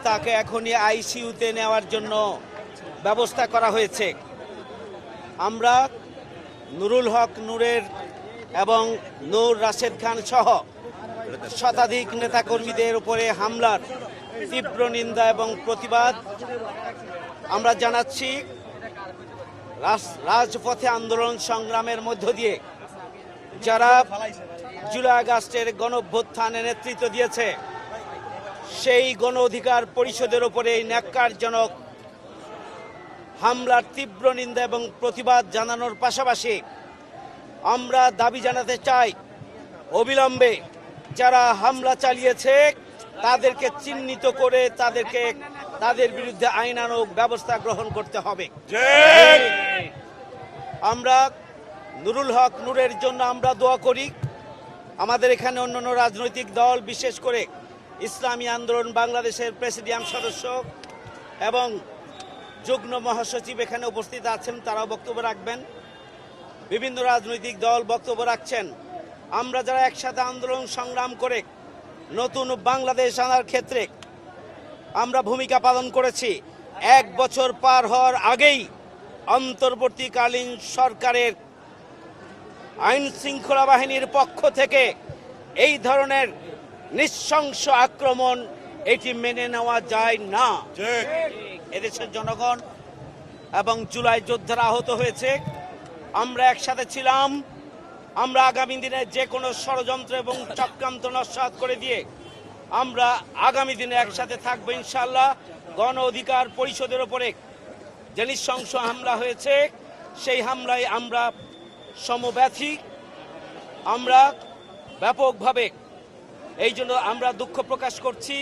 তাকে এখনই আইসিইউতে নেওয়ার জন্য ব্যবস্থা করা হয়েছে। আমরা নুরুল হক নূরের এবং নূর রাশেদ খান সহ শতাধিক নেতাকর্মীদের উপরে হামলার তীব্র নিন্দা এবং প্রতিবাদ আমরা জানাচ্ছি। রাজপথে আন্দোলন সংগ্রামের মধ্য দিয়ে যারা জুলাই আগস্টের গণঅভ্যুত্থানে নেতৃত্ব দিয়েছে, সেই গণ অধিকার পরিষদের উপরে এই ন্যাক্কারজনক হামলার তীব্র নিন্দা এবং প্রতিবাদ জানানোর পাশাপাশি আমরা দাবি জানাতে চাই, অবিলম্বে যারা হামলা চালিয়েছে তাদেরকে চিহ্নিত করে তাদের বিরুদ্ধে আইনানুগ ব্যবস্থা গ্রহণ করতে হবে। আমরা নুরুল হক নূরের জন্য আমরা দোয়া করি। আমাদের এখানে অন্যান্য রাজনৈতিক দল, বিশেষ করে ইসলামী আন্দোলন বাংলাদেশের প্রেসিডিয়াম সদস্য এবং যুগ্ম মহাসচিব এখানে উপস্থিত আছেন, তারাও বক্তব্য রাখবেন। বিভিন্ন রাজনৈতিক দল বক্তব্য রাখছেন। আমরা যারা একসাথে আন্দোলন সংগ্রাম করে নতুন বাংলাদেশ আনার ক্ষেত্রে আমরা ভূমিকা পালন করেছি, 1 বছর পার হওয়ার আগেই অন্তর্বর্তীকালীন সরকারের আইন শৃঙ্খলা বাহিনীর পক্ষ থেকে এই ধরনের নৃশংস আক্রমণ এটি মেনে নেওয়া যায় না। এদেশের জনগণ এবং জুলাই যোদ্ধারা আহত হয়েছে, আমরা একসাথে ছিলাম। আমরা আগামী দিনে যে কোনো ষড়যন্ত্র এবং চক্রান্ত নস্যাৎ করে দিয়ে আমরা আগামী দিনে একসাথে থাকবো ইনশাআল্লাহ। গণ অধিকার পরিষদের ওপরে যে নৃশংস হামলা হয়েছে, সেই হামলায় আমরা সমব্যথী। আমরা ব্যাপকভাবে এই জন্য আমরা দুঃখ প্রকাশ করছি।